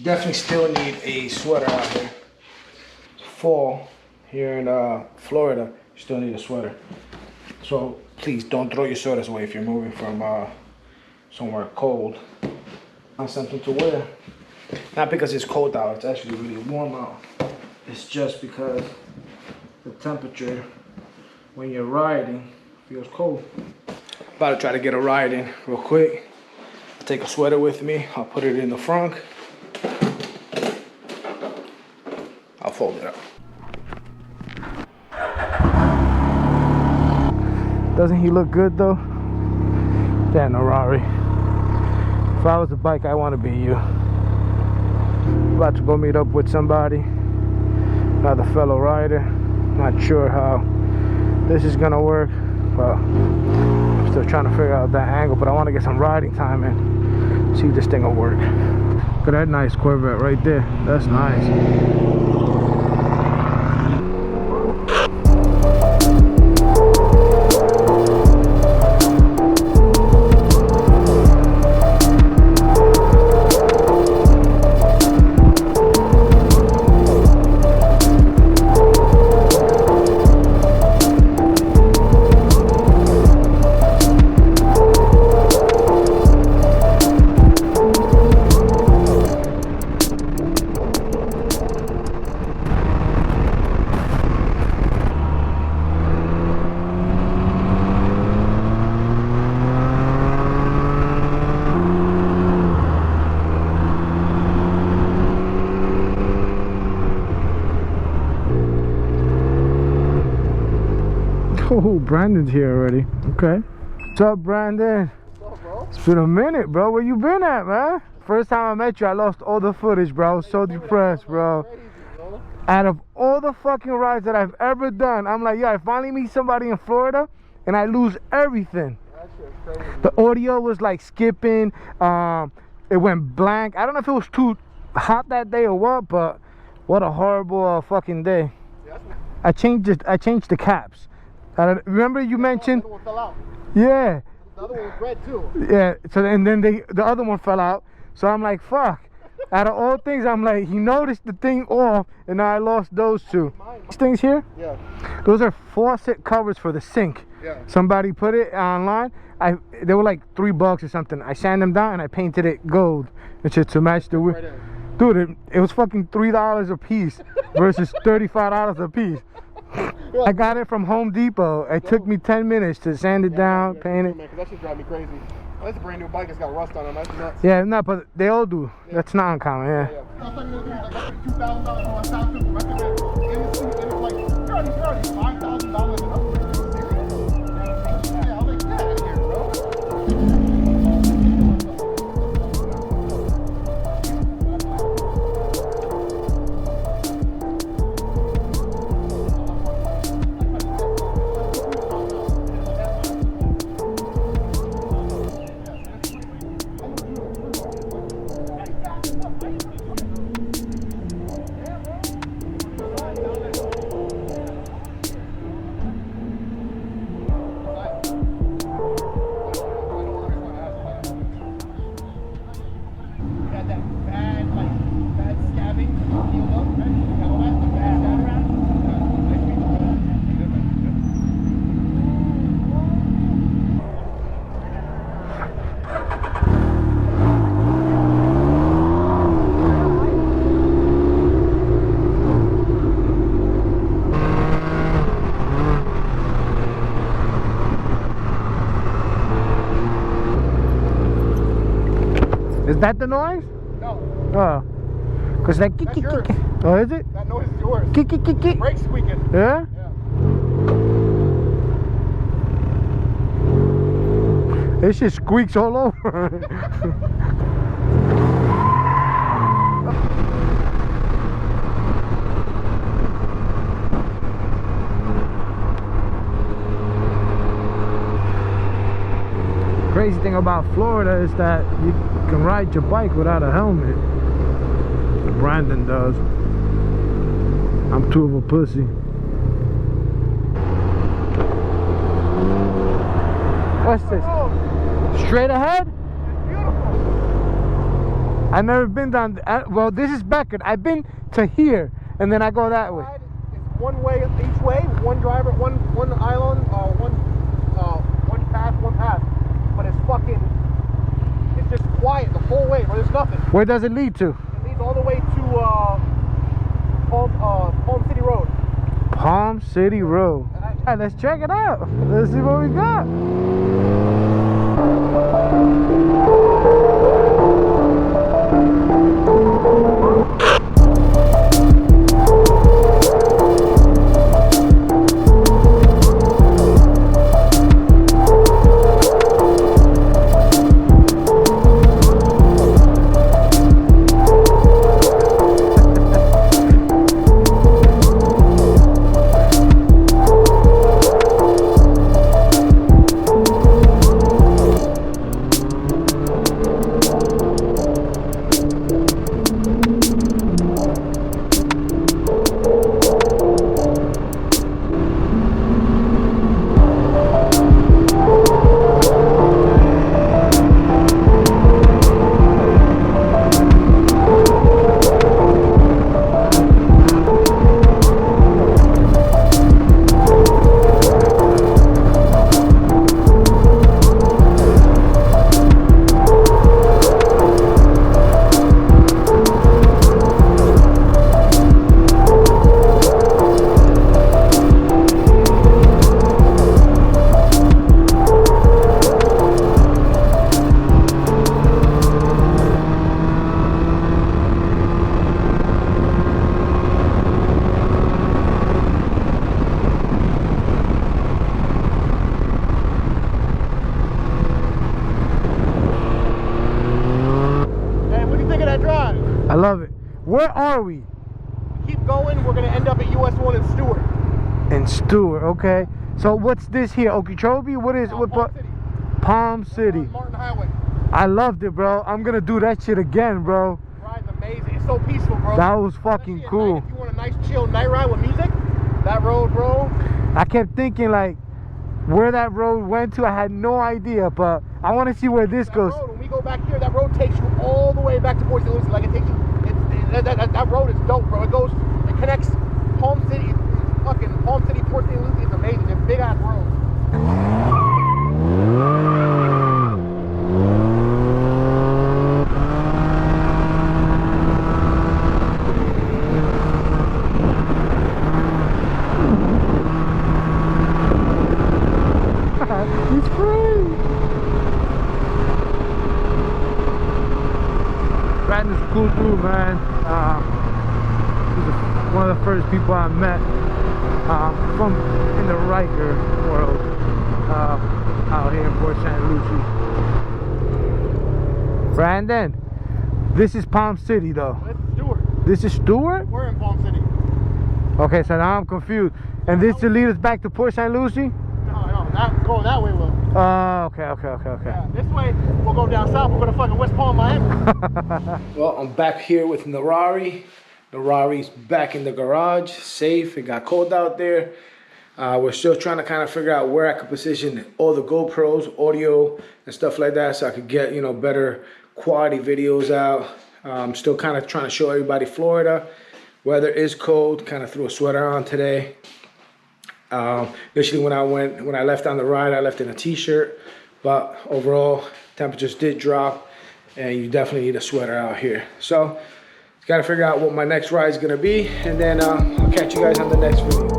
Definitely still need a sweater out here. It's fall here in Florida. You still need a sweater. So please don't throw your sweaters away if you're moving from somewhere cold. Find something to wear. Not because it's cold out, it's actually really warm out. It's just because the temperature when you're riding feels cold. About to try to get a ride in real quick. I'll take a sweater with me. I'll put it in the front. I'll fold it up. Doesn't he look good though? Damn, Rari. If I was a bike, I want to be you. About to go meet up with somebody, another fellow rider. Not sure how this is gonna work, but I'm still trying to figure out that angle. But I want to get some riding time in, see if this thing will work. Look at that nice Corvette right there. That's nice. Oh, Brandon's here already. Okay. What's up, Brandon? What's up, bro? It's been a minute, bro. Where you been at, man? First time I met you, I lost all the footage, bro. I was so depressed, bro. Out of all the fucking rides that I've ever done, I'm like, yeah, I finally meet somebody in Florida, and I lose everything. That shit's crazy. The audio was like skipping. It went blank. I don't know if it was too hot that day or what, but what a horrible fucking day. I changed the caps. Remember you mentioned? The other one fell out. Yeah. The other one was red too. Yeah. So and then the other one fell out. So I'm like, fuck. Out of all things, I'm like, he noticed the thing off, and now I lost those two. These things here? Yeah. Those are faucet covers for the sink. Yeah. Somebody put it online. They were like $3 or something. I sanded them down and I painted it gold and shit to match the wheel. Right in. Dude, it was fucking $3 a piece versus $35 a piece. I got it from Home Depot. It took me 10 minutes to sand it down, paint it. Man, that should drive me crazy. That's a brand new bike. It's got rust on it. That's nuts. Yeah, no, but they all do. Yeah. That's not uncommon, yeah. Last time you were like $2,000 for a South African recommend. And it's like, you're already $5,000 and upgrade. Yeah, I was like, get out of here, bro. Is that the noise? No. Oh. Cause like That's yours. Oh, is it? That noise is yours. Kick. Brake squeaking. Yeah? Yeah. This shit squeaks all over. Crazy thing about Florida is that you can ride your bike without a helmet. Brandon does. I'm too of a pussy. What's this? Straight ahead? It's beautiful. I've never been down. Well, this is Beckett. I've been to here, and then I go that way. It's one way each way, one driver, one island, one path. But it's fucking. It's just quiet the whole way, bro. There's nothing. Where does it lead to? It leads all the way to Palm City Road. Palm City Road. All right, let's check it out. Let's see what we got. I love it. Where are we? Keep going. We're gonna end up at US 1 in Stewart. In Stewart, okay. So what's this here? Okeechobee? What is what? Palm City. Palm City. Martin Highway. I loved it, bro. I'm gonna do that shit again, bro. Ride's amazing. It's so peaceful, bro. That was fucking cool. If you want a nice chill night ride with music, that road, bro. I kept thinking like where that road went to. I had no idea, but I want to see where this goes. Road, when we go back here, that road takes you all the way back to Port St. Lucie. Like it takes you. That road is dope, bro. It connects Palm City, fucking Palm City, Port St. Lucie. It's amazing. It's a big ass road. He's free. Brandon's a cool dude, man. He's one of the first people I met from in the Ryker world out here in Port St. Lucie. Brandon, this is Palm City, though. This is Stewart. This is Stewart? We're in Palm City. Okay, so now I'm confused. And this to lead us back to Port St. Lucie? Going that way, will. Oh, okay. Yeah, this way, we'll go down south. We'll go to fucking West Palm, Miami. Well, I'm back here with Narari. Narari's back in the garage, safe. It got cold out there. We're still trying to kind of figure out where I could position all the GoPros, audio, and stuff like that, so I could get, you know, better quality videos out. I'm still kind of trying to show everybody Florida. Weather is cold. Kind of threw a sweater on today. Initially when I left on the ride, I left in a t-shirt, but overall temperatures did drop and you definitely need a sweater out here. So got to figure out what my next ride is going to be, and then I'll catch you guys on the next video.